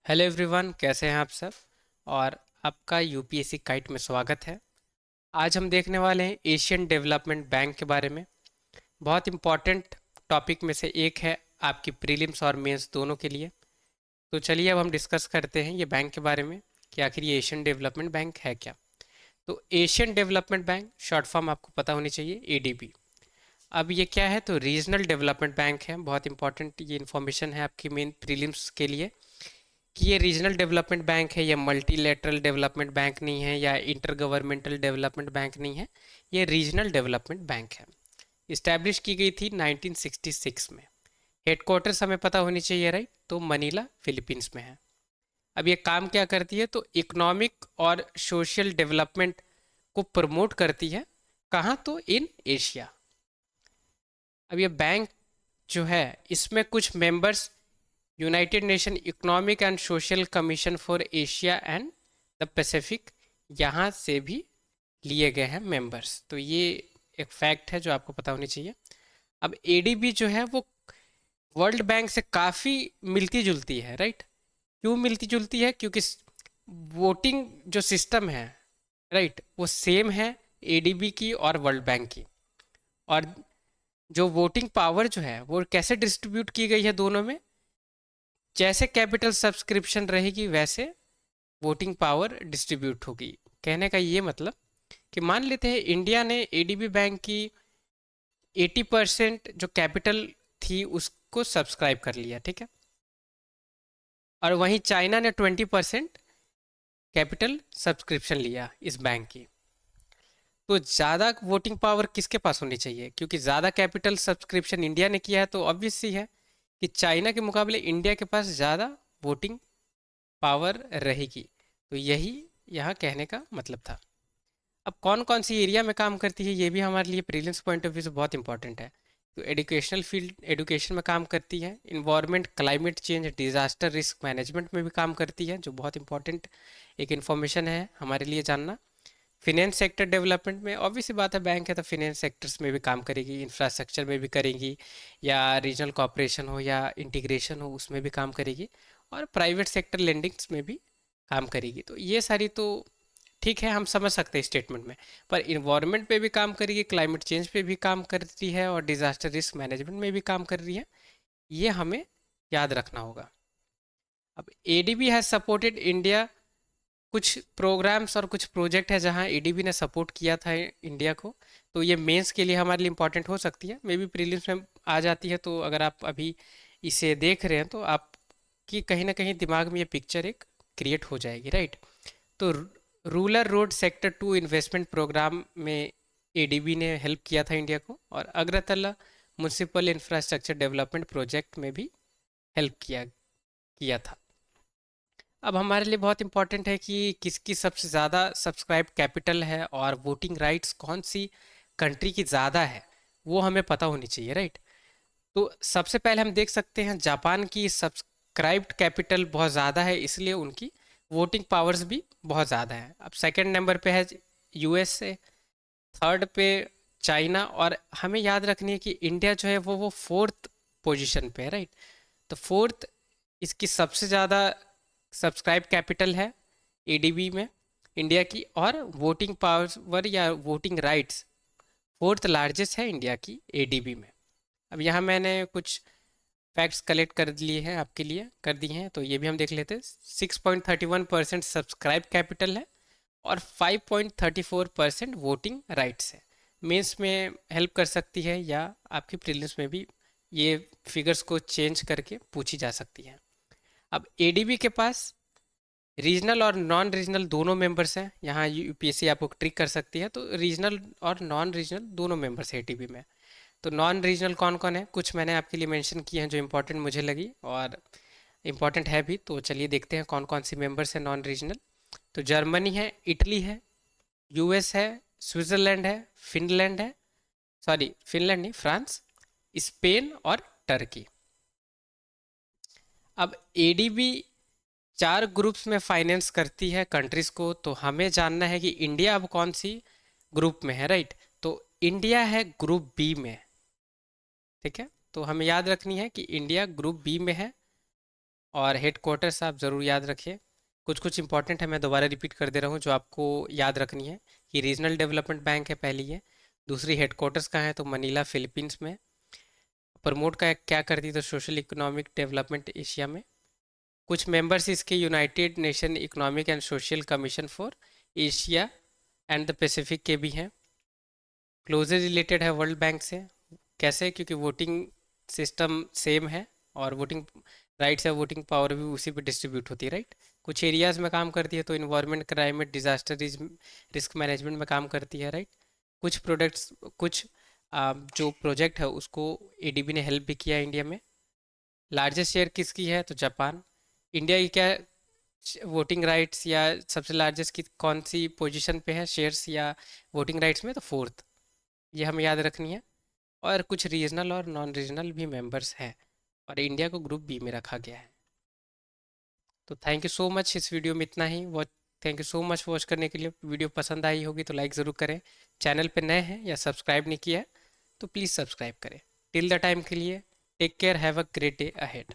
Hello everyone, कैसे हैं आप सब। और आपका यूपीएससी काइट में स्वागत है। आज हम देखने वाले हैं एशियन डेवलपमेंट बैंक के बारे में। बहुत इम्पॉर्टेंट टॉपिक में से एक है आपकी प्रीलिम्स और मेंस दोनों के लिए। तो चलिए अब हम डिस्कस करते हैं ये बैंक के बारे में कि आखिर ये एशियन डेवलपमेंट बैंक है क्या। तो Asian development bank short form आपको पता होनी चाहिए, एडीबी। अब ये क्या है, तो रीजनल डेवलपमेंट बैंक है। बहुत इंपॉर्टेंट ये इन्फॉर्मेशन है आपकी मेन प्रीलिम्स के लिए कि ये रीजनल डेवलपमेंट बैंक है, या मल्टीलेटरल डेवलपमेंट बैंक नहीं है, या इंटर गवर्नमेंटल डेवलपमेंट बैंक नहीं है। ये रीजनल डेवलपमेंट बैंक है। इस्टेब्लिश की गई थी 1966 में। हेडक्वार्टर्स हमें पता होनी चाहिए, राइट, तो मनीला फिलीपींस में है। अब ये काम क्या करती है, तो इकोनॉमिक और सोशल डेवलपमेंट को प्रमोट करती है। कहाँ, तो इन एशिया। अब ये बैंक जो है, इसमें कुछ members United nation economic and social commission for Asia and the Pacific, यहाँ से भी लिए गए हैं मेंबर्स। तो ये एक फैक्ट है जो आपको पता होनी चाहिए। अब एडीबी जो है वो वर्ल्ड बैंक से काफ़ी मिलती जुलती है, राइट। क्यों मिलती जुलती है? क्योंकि वोटिंग जो सिस्टम है, राइट, वो सेम है एडीबी की और वर्ल्ड बैंक की। और जो वोटिंग पावर जो है वो कैसे डिस्ट्रीब्यूट की गई है दोनों में, जैसे कैपिटल सब्सक्रिप्शन रहेगी वैसे वोटिंग पावर डिस्ट्रीब्यूट होगी। कहने का ये मतलब कि मान लेते हैं इंडिया ने एडीबी बैंक की 80% जो कैपिटल थी उसको सब्सक्राइब कर लिया, ठीक है। और वहीं चाइना ने 20% कैपिटल सब्सक्रिप्शन लिया इस बैंक की। तो ज़्यादा वोटिंग पावर किसके पास होनी चाहिए? क्योंकि ज़्यादा कैपिटल सब्सक्रिप्शन इंडिया ने किया है, तो ऑब्वियस सी है कि चाइना के मुकाबले इंडिया के पास ज़्यादा वोटिंग पावर रहेगी। तो यही यहाँ कहने का मतलब था। अब कौन कौन सी एरिया में काम करती है, ये भी हमारे लिए प्रीलिम्स पॉइंट ऑफ व्यू से बहुत इंपॉर्टेंट है। तो एजुकेशनल फील्ड, एजुकेशन में काम करती है। Environment, climate change, disaster risk management में भी काम करती है, जो बहुत इंपॉर्टेंट एक इन्फॉर्मेशन है हमारे लिए जानना। फिनेंस सेक्टर डेवलपमेंट में ऑब्वियस सी बात है, बैंक है तो फिनेंस सेक्टर्स में भी काम करेगी, इंफ्रास्ट्रक्चर में भी करेगी, या रीजनल कॉपरेशन हो या इंटीग्रेशन हो उसमें भी काम करेगी, और प्राइवेट सेक्टर लेंडिंग्स में भी काम करेगी। तो ये सारी तो ठीक है, हम समझ सकते हैं स्टेटमेंट में। पर इन्वायरमेंट पे भी काम करेगी, क्लाइमेट चेंज पे भी काम करती है, और डिजास्टर रिस्क मैनेजमेंट में भी काम कर रही है। ये हमें याद रखना होगा। अब एडीबी हैज सपोर्टेड इंडिया, कुछ प्रोग्राम्स और कुछ प्रोजेक्ट है जहां एडीबी ने सपोर्ट किया था इंडिया को। तो ये मेंस के लिए हमारे लिए इंपॉर्टेंट हो सकती है, मे बी प्रीलिम्स में आ जाती है। तो अगर आप अभी इसे देख रहे हैं तो आपकी कहीं ना कहीं दिमाग में ये पिक्चर एक क्रिएट हो जाएगी, राइट। तो rural road sector 2 investment programme में एडीबी ने हेल्प किया था इंडिया को, और Agartala municipal infrastructure development project में भी हेल्प किया किया था। अब हमारे लिए बहुत इंपॉर्टेंट है कि किसकी सबसे ज़्यादा सब्सक्राइब कैपिटल है, और वोटिंग राइट्स कौन सी कंट्री की ज़्यादा है, वो हमें पता होनी चाहिए, राइट। तो सबसे पहले हम देख सकते हैं जापान की सब्सक्राइब्ड कैपिटल बहुत ज़्यादा है, इसलिए उनकी वोटिंग पावर्स भी बहुत ज़्यादा है। अब सेकंड नंबर पे है यूएसए, थर्ड पे चाइना, और हमें याद रखनी है कि इंडिया जो है वो फोर्थ पोजीशन पे है, राइट। तो फोर्थ इसकी सबसे ज़्यादा सब्सक्राइब कैपिटल है एडीबी में इंडिया की, और वोटिंग पावर या वोटिंग राइट्स फोर्थ लार्जेस्ट है इंडिया की एडीबी में। अब यहाँ मैंने कुछ फैक्ट्स कलेक्ट कर लिए हैं आपके लिए, कर दिए हैं, तो ये भी हम देख लेते हैं। 6.31% सब्सक्राइब कैपिटल है, और 5.34% वोटिंग राइट्स है। मेंस में हेल्प कर सकती है, या आपकी प्रीलिम्स में भी ये फिगर्स को चेंज करके पूछी जा सकती है। अब एडीबी के पास रीजनल और नॉन रीजनल दोनों मेंबर्स हैं। यहाँ यूपीएससी आपको ट्रिक कर सकती है, तो रीजनल और नॉन रीजनल दोनों मेंबर्स हैं एडीबी में। तो नॉन रीजनल कौन कौन है, कुछ मैंने आपके लिए मेंशन किए हैं जो इंपॉर्टेंट मुझे लगी, और इम्पॉर्टेंट है भी। तो चलिए देखते हैं कौन कौन सी मेंबर्स हैं नॉन रीजनल। तो जर्मनी है, इटली है, यूएस है, स्विट्जरलैंड है, फिनलैंड है, सॉरी फिनलैंड नहीं, फ्रांस, स्पेन और टर्की। अब एडीबी चार ग्रुप्स में फाइनेंस करती है कंट्रीज को, तो हमें जानना है कि इंडिया अब कौन सी ग्रुप में है, राइट। तो इंडिया है ग्रुप बी में, ठीक है। तो हमें याद रखनी है कि इंडिया ग्रुप बी में है, और हेड क्वार्टर्स आप ज़रूर याद रखिए। कुछ कुछ इंपॉर्टेंट है, मैं दोबारा रिपीट कर दे रहा हूँ जो आपको याद रखनी है कि रीजनल डेवलपमेंट बैंक है पहली है। दूसरी हेड क्वार्टर्स कहाँ है, तो मनीला फिलीपींस में। प्रमोट का क्या करती है, तो सोशल इकोनॉमिक डेवलपमेंट एशिया में। कुछ मेंबर्स इसके United nation economic and social commission for Asia and the Pacific के भी हैं। क्लोजली रिलेटेड है वर्ल्ड बैंक से। कैसे, क्योंकि वोटिंग सिस्टम सेम है और वोटिंग राइट्स या वोटिंग पावर भी उसी पे डिस्ट्रीब्यूट होती है, राइट। कुछ एरियाज में काम करती है, तो environment, climate, disaster risk management में काम करती है, राइट। कुछ प्रोडक्ट्स, कुछ जो प्रोजेक्ट है उसको एडीबी ने हेल्प भी किया इंडिया में। लार्जेस्ट शेयर किसकी है, तो जापान। इंडिया की क्या वोटिंग राइट्स या सबसे लार्जेस्ट की कौन सी पोजीशन पे है शेयर्स या वोटिंग राइट्स में, तो फोर्थ। ये हमें याद रखनी है। और कुछ रीजनल और नॉन रीजनल भी मेंबर्स हैं और इंडिया को ग्रुप बी में रखा गया है। तो थैंक यू सो मच, इस वीडियो में इतना ही। Watch thank you so much watch करने के लिए। वीडियो पसंद आई होगी तो लाइक ज़रूर करें। चैनल पे नए हैं या सब्सक्राइब नहीं किया है तो प्लीज़ सब्सक्राइब करें। टिल द टाइम के लिए take care, have a great day ahead.